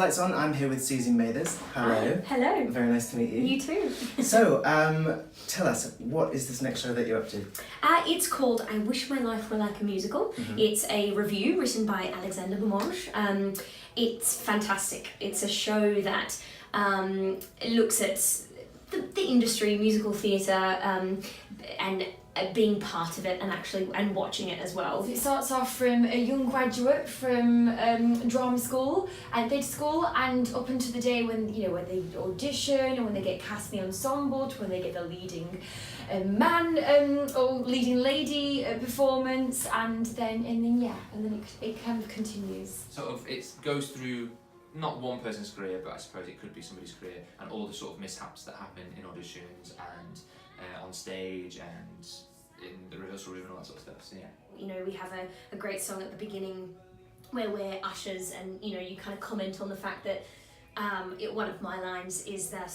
Lights On. I'm here with Suzie Mathers. Hello. Hi. Hello. Very nice to meet you. You too. So, tell us, what is this next show that you're up to? It's called I Wish My Life Were Like a Musical. It's a review written by Alexander Bermange. It's fantastic. It's a show that looks at the industry, musical theatre, and being part of it and watching it as well. It starts off from a young graduate from drama school and theatre school, and up until the day when when they audition and when they get cast in the ensemble, to when they get the leading man or leading lady performance, and then it kind of continues. Sort of, it goes through not one person's career, but I suppose it could be somebody's career, and all the sort of mishaps that happen in auditions and on stage and in the rehearsal room and all that sort of stuff. So yeah. We have a great song at the beginning where we're ushers, and you kind of comment on the fact that one of my lines is that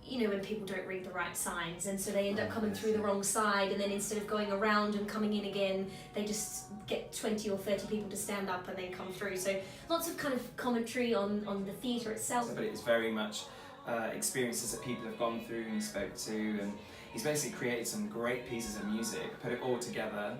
when people don't read the right signs, and so they end up coming through the wrong side, and then instead of going around and coming in again, they just get 20 or 30 people to stand up and then come through. So lots of kind of commentary on the theatre itself. But it's very much experiences that people have gone through and he spoke to, and he's basically created some great pieces of music, put it all together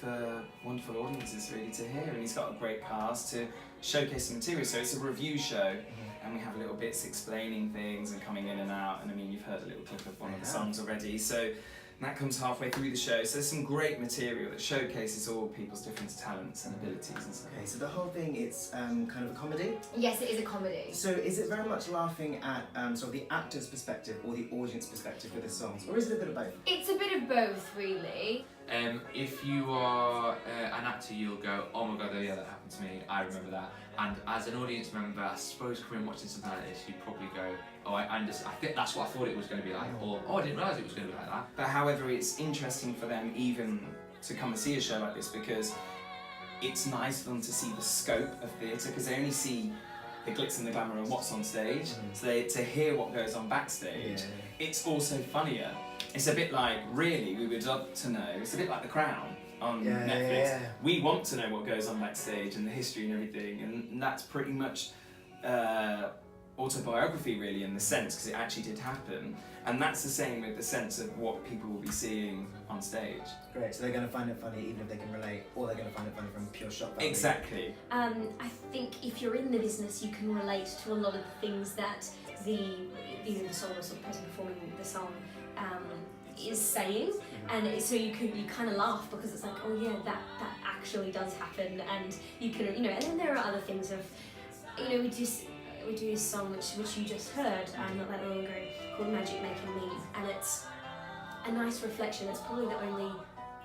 for wonderful audiences really to hear, and he's got a great cast to showcase the material. So it's a review show, and we have little bits explaining things and coming in and out, and I mean, you've heard a little clip of one of the songs already, so that comes halfway through the show. So there's some great material that showcases all people's different talents and abilities and stuff. Okay, so the whole thing, it's kind of a comedy? Yes, it is a comedy. So is it very much laughing at sort of the actor's perspective or the audience perspective with the songs, or is it a bit of both? It's a bit of both, really. If you are an actor, you'll go, oh my god, yeah, that happened to me, I remember that. And as an audience member, I suppose coming and watching something like this, you'd probably go, oh, I think that's what I thought it was going to be like, or oh, I didn't realise it was going to be like that. But however, it's interesting for them even to come and see a show like this, because it's nice for them to see the scope of theatre, because they only see the glitz and the glamour and what's on stage. So to hear what goes on backstage, it's also funnier. It's a bit like, really, we would love to know, it's a bit like The Crown on Netflix. We want to know what goes on backstage and the history and everything, and that's pretty much autobiography really in the sense, because it actually did happen, and that's the same with the sense of what people will be seeing on stage. Great, so they're going to find it funny even if they can relate, or they're going to find it funny from pure shock value. Exactly. I think if you're in the business, you can relate to a lot of the things that the soloist or the person performing the song is saying, and so you kind of laugh, because it's like, oh yeah, that actually does happen, and you can and then there are other things of we do this song which you just heard not that long ago, called Magic Making Me, and it's a nice reflection. It's probably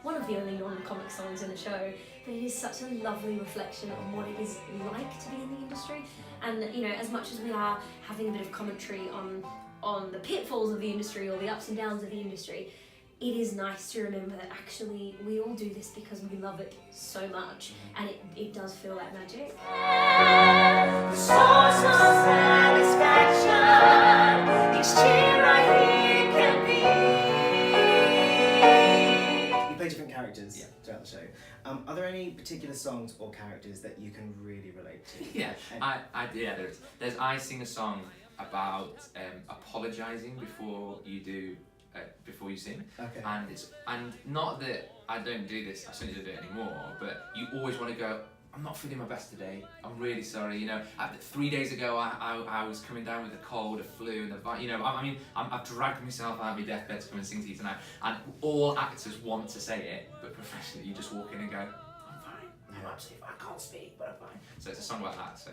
one of the only non-comic songs in the show, but it is such a lovely reflection on what it is like to be in the industry, and as much as we are having a bit of commentary on the pitfalls of the industry or the ups and downs of the industry, it is nice to remember that actually we all do this because we love it so much, and it does feel like magic. The source of satisfaction, each cheer I hear can be. You play different characters throughout the show. Are there any particular songs or characters that you can really relate to? Yeah, there's I sing a song about apologising before you sing, and not that I don't do this, I certainly don't do it anymore, but you always want to go, I'm not feeling my best today, I'm really sorry, 3 days ago I was coming down with a cold, a flu, and I've dragged myself out of my deathbed to come and sing to you tonight, and all actors want to say it, but professionally you just walk in and go, I'm fine, I'm absolutely fine, I can't speak, but I'm fine. So it's a song like that, so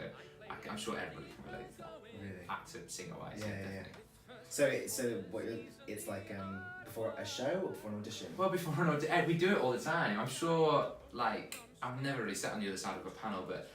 I'm sure everybody can relate to that. Really? Actor, singer-wise, definitely. So it's like before a show or before an audition? Well, before an audition, we do it all the time. I'm sure, I've never really sat on the other side of a panel, but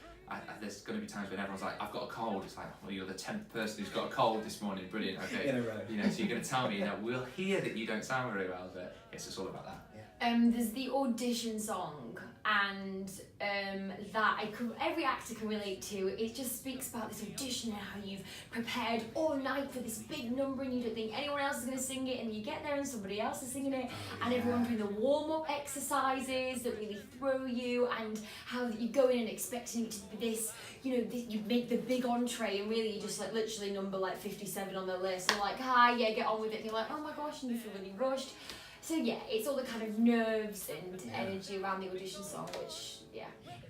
there's going to be times when everyone's like, I've got a cold. It's like, well, you're the 10th person who's got a cold this morning. Brilliant, okay. In a row. So you're going to tell me, we'll hear that you don't sound very well, but it's just all about that. Yeah. There's the audition song, and every actor can relate to. It just speaks about this audition and how you've prepared all night for this big number and you don't think anyone else is going to sing it, and you get there and somebody else is singing it, and everyone's doing the warm-up exercises that really throw you, and how you go in and expecting it to be this, you make the big entree, and really you just like literally number like 57 on the list, and like, get on with it, and you're like, oh my gosh, and you feel really rushed. So yeah, it's all the kind of nerves and energy around the audition song, which,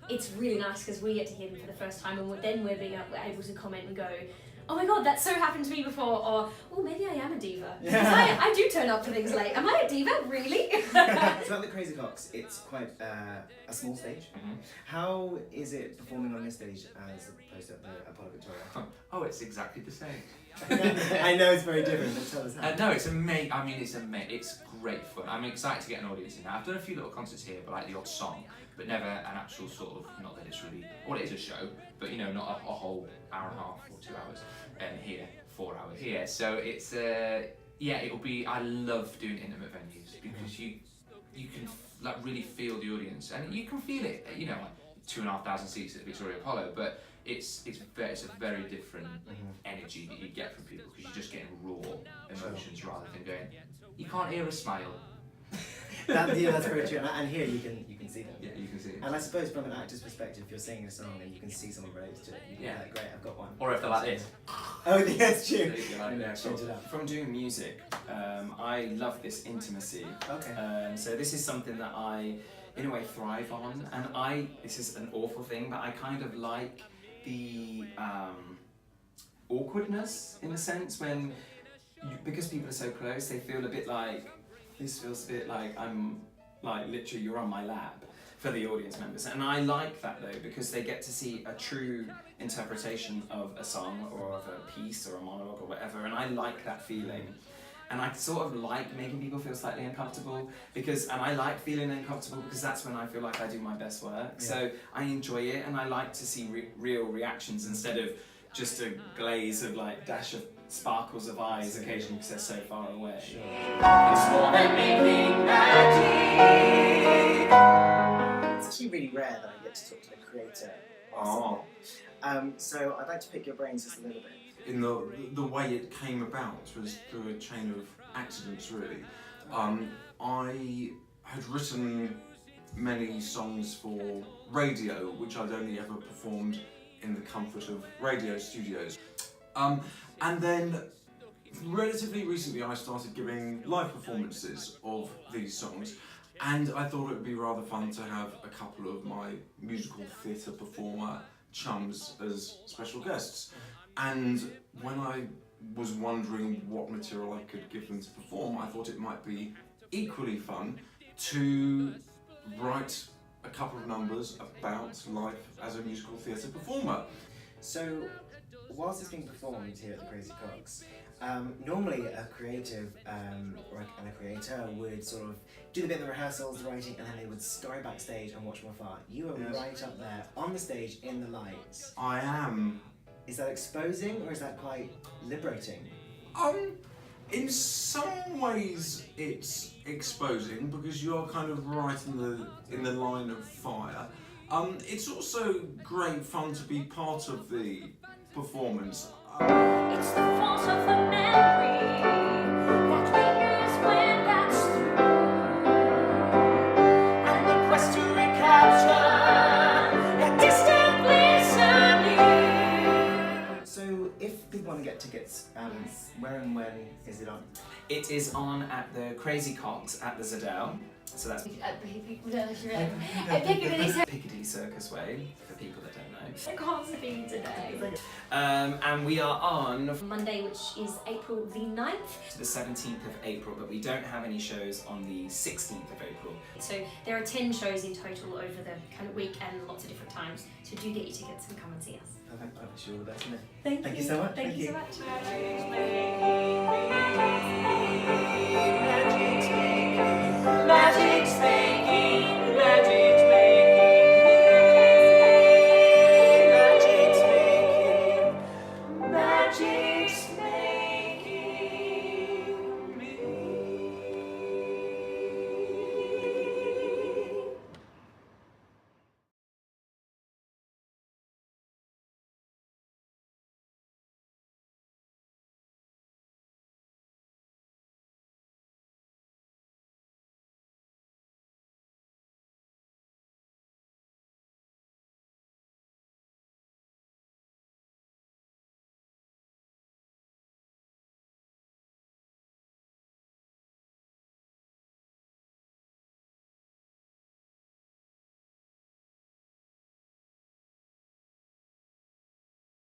It's really nice because we get to hear them for the first time, and then we're able to comment and go, oh my god, that so happened to me before, or oh, maybe I am a diva. Because I do turn up to things late. Am I a diva? Really? So about the Crazy Coqs, it's quite a small stage. How is it performing on this stage as opposed to the Apollo Victoria? Oh, it's exactly the same. I know it's very different, but tell us how. No, it's amazing. I mean, it's great fun. I'm excited to get an audience in there. I've done a few little concerts here, but like the odd song, but never an actual sort of, not that it's really, well, it is a show, but not a whole hour and a half or 2 hours here, 4 hours here. So it's, it'll be, I love doing intimate venues because you can like really feel the audience, and you can feel it, like 2,500 seats at the Victoria Apollo, but it's a very different energy that you get from people because you're just getting raw emotions rather than going, you can't hear a smile. That's very true, and here you can see them. Yeah, you can see it. And I suppose from an actor's perspective, if you're singing a song and you can see someone relates to it, you can be like, great, I've got one. Or if they're like this. Oh, that's true. From doing music, I love this intimacy. Okay. So this is something that I, in a way, thrive on, and this is an awful thing, but I kind of like the awkwardness, in a sense, when, because people are so close, they feel a bit like, this feels a bit like I'm, like, literally you're on my lap for the audience members. And I like that though, because they get to see a true interpretation of a song or of a piece or a monologue or whatever, and I like that feeling. And I sort of like making people feel slightly uncomfortable, and I like feeling uncomfortable because that's when I feel like I do my best work. Yeah. So I enjoy it, and I like to see real reactions instead of just a glaze of like dash of sparkles of eyes occasionally because they're so far away. Sure. It's more than making magic. It's actually really rare that I get to talk to the creator. So I'd like to pick your brains just a little bit. In the way it came about was through a chain of accidents, really. I had written many songs for radio, which I'd only ever performed in the comfort of radio studios. And then, relatively recently, I started giving live performances of these songs, and I thought it would be rather fun to have a couple of my musical theatre performer chums as special guests. And when I was wondering what material I could give them to perform, I thought it might be equally fun to write a couple of numbers about life as a musical theatre performer. So, whilst it's being performed here at the Crazy Coqs, normally a creative or a creator would sort of do the bit of the rehearsals, the writing, and then they would scurry backstage and watch from afar. You are right up there on the stage in the lights. I am. Is that exposing or is that quite liberating? In some ways it's exposing because you're kind of right in the line of fire. It's also great fun to be part of the performance. It's the fault of the memory that lingers when that's through, and the quest to recapture that distant listening. So, if people want to get tickets, where and when is it on? It is on at the Crazy Coqs at the Zedel. So that's Piccadilly Circus Way, for people that don't know. I can't speak today. And we are on Monday, which is April the 9th. to the 17th of April, but we don't have any shows on the 16th of April. So there are 10 shows in total over the kind of week and lots of different times. So do get your tickets and come and see us. Perfect. I wish you all the best in it. Thank you so much. Thank you so much.